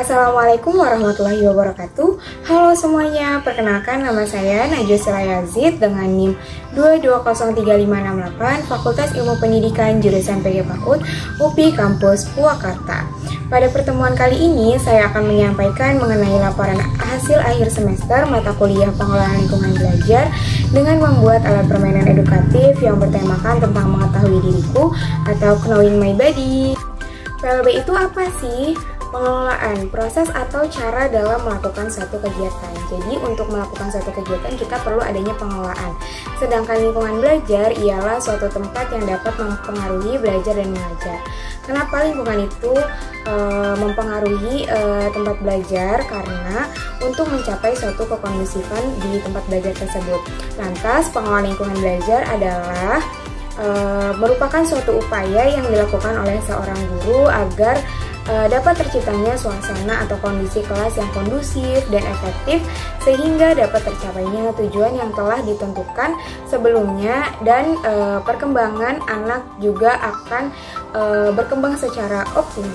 Assalamualaikum warahmatullahi wabarakatuh. Halo semuanya, perkenalkan nama saya Najwa Sela Yazid dengan NIM 2203568 Fakultas Ilmu Pendidikan Jurusan PG PAUD UPI Kampus Purwakarta. Pada pertemuan kali ini saya akan menyampaikan mengenai laporan hasil akhir semester mata kuliah pengelolaan lingkungan belajar dengan membuat alat permainan edukatif yang bertemakan tentang mengetahui diriku atau knowing my body. PLB itu apa sih? Pengelolaan, proses atau cara dalam melakukan suatu kegiatan. Jadi untuk melakukan suatu kegiatan kita perlu adanya pengelolaan. Sedangkan lingkungan belajar ialah suatu tempat yang dapat mempengaruhi belajar dan mengajar. Kenapa lingkungan itu mempengaruhi tempat belajar? Karena untuk mencapai suatu kekondusifan di tempat belajar tersebut. Lantas pengelolaan lingkungan belajar adalah merupakan suatu upaya yang dilakukan oleh seorang guru agar dapat terciptanya suasana atau kondisi kelas yang kondusif dan efektif sehingga dapat tercapainya tujuan yang telah ditentukan sebelumnya dan perkembangan anak juga akan berkembang secara optimal.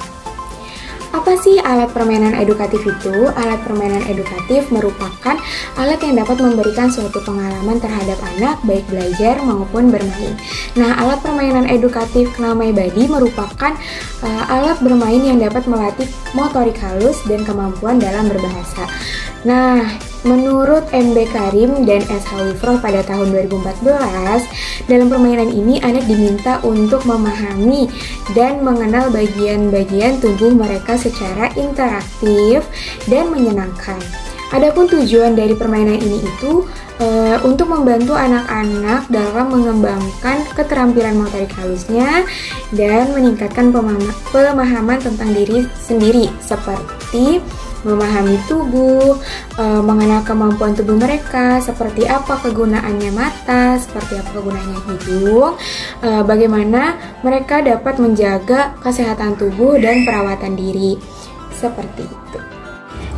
Apa sih alat permainan edukatif itu? Alat permainan edukatif merupakan alat yang dapat memberikan suatu pengalaman terhadap anak, baik belajar maupun bermain. Nah, alat permainan edukatif Know My Body merupakan alat bermain yang dapat melatih motorik halus dan kemampuan dalam berbahasa. Nah, menurut MB Karim dan SH Wifroh pada tahun 2014, dalam permainan ini anak diminta untuk memahami dan mengenal bagian-bagian tubuh mereka secara interaktif dan menyenangkan. Adapun tujuan dari permainan ini itu untuk membantu anak-anak dalam mengembangkan keterampilan motorik halusnya dan meningkatkan pemahaman tentang diri sendiri seperti memahami tubuh, mengenal kemampuan tubuh mereka, seperti apa kegunaannya mata, seperti apa kegunaannya hidung, bagaimana mereka dapat menjaga kesehatan tubuh dan perawatan diri, seperti itu.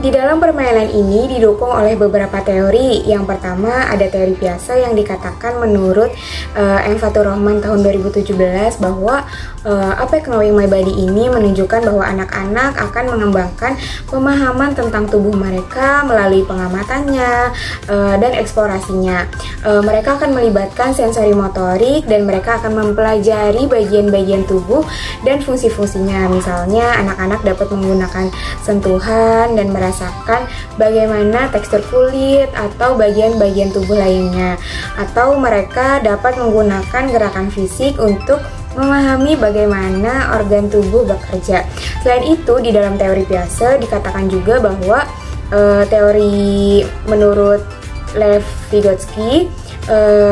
Di dalam permainan ini didukung oleh beberapa teori. Yang pertama ada teori biasa yang dikatakan menurut M. Fathur Rahman tahun 2017 bahwa Knowing My Body ini menunjukkan bahwa anak-anak akan mengembangkan pemahaman tentang tubuh mereka melalui pengamatannya dan eksplorasinya. Mereka akan melibatkan sensori motorik dan mereka akan mempelajari bagian-bagian tubuh dan fungsi-fungsinya. Misalnya anak-anak dapat menggunakan sentuhan dan merasakan bagaimana tekstur kulit atau bagian-bagian tubuh lainnya, atau mereka dapat menggunakan gerakan fisik untuk memahami bagaimana organ tubuh bekerja. Selain itu, di dalam teori biasa dikatakan juga bahwa teori menurut Lev Vygotsky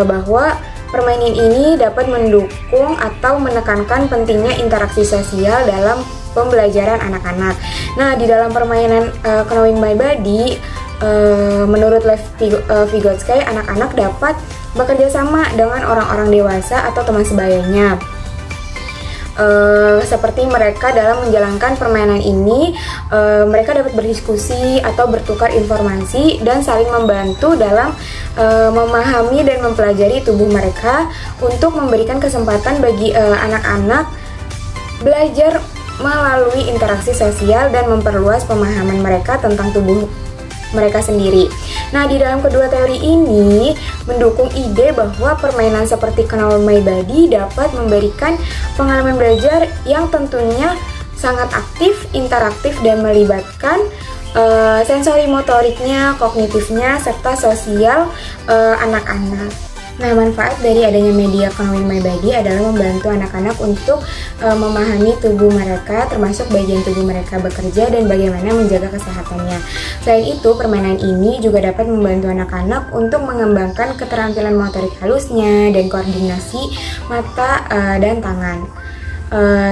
bahwa permainan ini dapat mendukung atau menekankan pentingnya interaksi sosial dalam pembelajaran anak-anak. Nah, di dalam permainan Knowing My Body, menurut Lev Vygotsky, anak-anak dapat bekerja sama dengan orang-orang dewasa atau teman sebayanya. Seperti mereka dalam menjalankan permainan ini, mereka dapat berdiskusi atau bertukar informasi dan saling membantu dalam memahami dan mempelajari tubuh mereka untuk memberikan kesempatan bagi anak-anak belajar melalui interaksi sosial dan memperluas pemahaman mereka tentang tubuh mereka sendiri. Nah, di dalam kedua teori ini mendukung ide bahwa permainan seperti Know My Body dapat memberikan pengalaman belajar yang tentunya sangat aktif, interaktif, dan melibatkan sensori motoriknya, kognitifnya, serta sosial anak-anak. Nah, manfaat dari adanya media Knowing My Body adalah membantu anak-anak untuk memahami tubuh mereka, termasuk bagian tubuh mereka bekerja dan bagaimana menjaga kesehatannya. Selain itu, permainan ini juga dapat membantu anak-anak untuk mengembangkan keterampilan motorik halusnya dan koordinasi mata dan tangan.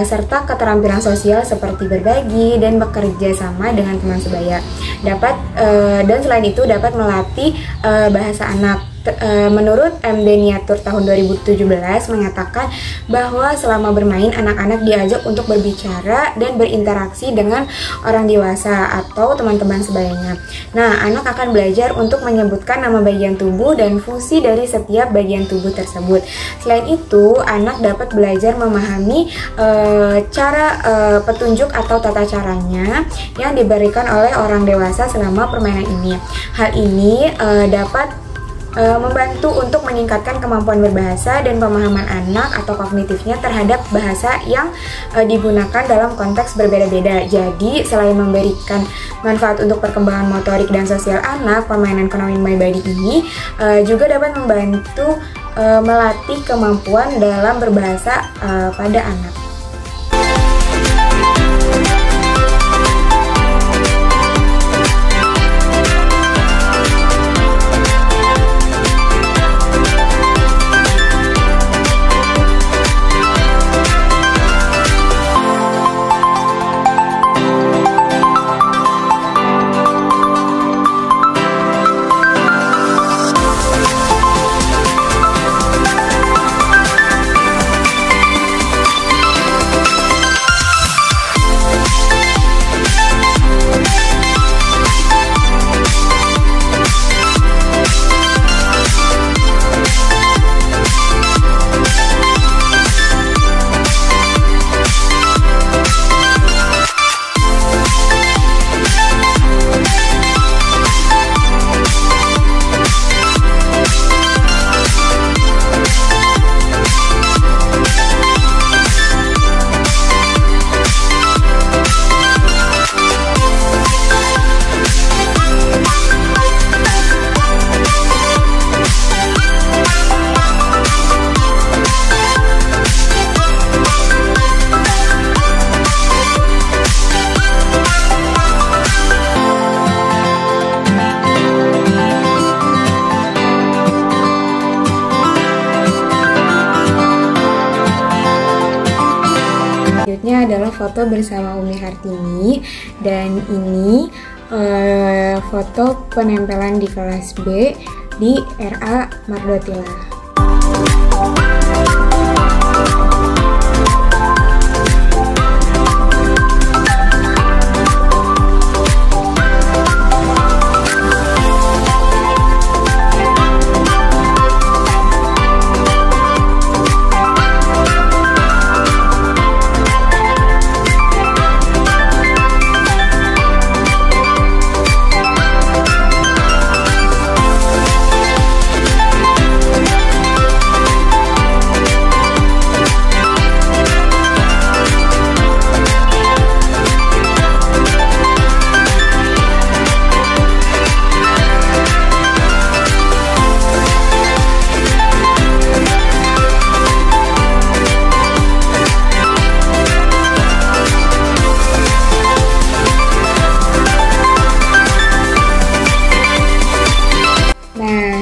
Serta keterampilan sosial seperti berbagi dan bekerja sama dengan teman sebaya. Dan selain itu dapat melatih bahasa anak. Menurut MD Niatur tahun 2017 mengatakan bahwa selama bermain anak-anak diajak untuk berbicara dan berinteraksi dengan orang dewasa atau teman-teman sebayanya. Nah, anak akan belajar untuk menyebutkan nama bagian tubuh dan fungsi dari setiap bagian tubuh tersebut. Selain itu, anak dapat belajar memahami cara petunjuk atau tata caranya yang diberikan oleh orang dewasa selama permainan ini. Hal ini dapat membantu untuk meningkatkan kemampuan berbahasa dan pemahaman anak atau kognitifnya terhadap bahasa yang digunakan dalam konteks berbeda-beda. Jadi, selain memberikan manfaat untuk perkembangan motorik dan sosial anak, permainan Knowing My Body ini juga dapat membantu melatih kemampuan dalam berbahasa pada anak. Selanjutnya adalah foto bersama Umi Hartini, dan ini foto penempelan di kelas B di RA Mardotila.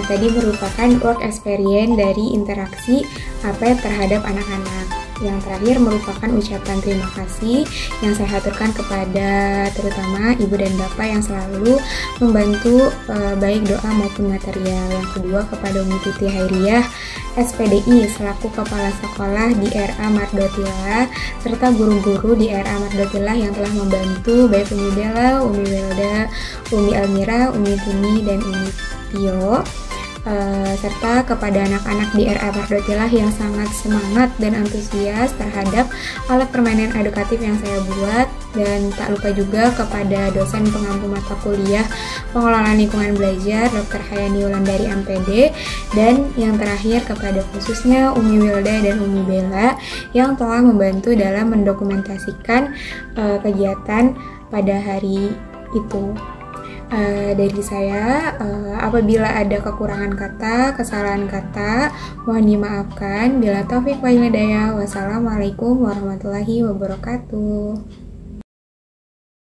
Tadi merupakan work experience dari interaksi AP terhadap anak-anak. Yang terakhir merupakan ucapan terima kasih yang saya haturkan kepada terutama ibu dan bapak yang selalu membantu baik doa maupun material. Yang kedua kepada Umi Tuti Hairiyah SPDI selaku kepala sekolah di RA Mardotila serta guru-guru di RA Mardotila yang telah membantu baik Umi Bella, Umi Welda, Umi Almira, Umi Tini, dan Umi Tio. Serta kepada anak-anak di RA Mardotila yang sangat semangat dan antusias terhadap alat permainan edukatif yang saya buat, dan tak lupa juga kepada dosen pengampu mata kuliah pengelolaan lingkungan belajar Dr. Hayani Wulandari MPD, dan yang terakhir kepada khususnya Umi Wilda dan Umi Bella yang telah membantu dalam mendokumentasikan kegiatan pada hari itu. Dari saya, apabila ada kekurangan kata, kesalahan kata, mohon dimaafkan. Bila taufik wal hidayah, wassalamualaikum warahmatullahi wabarakatuh.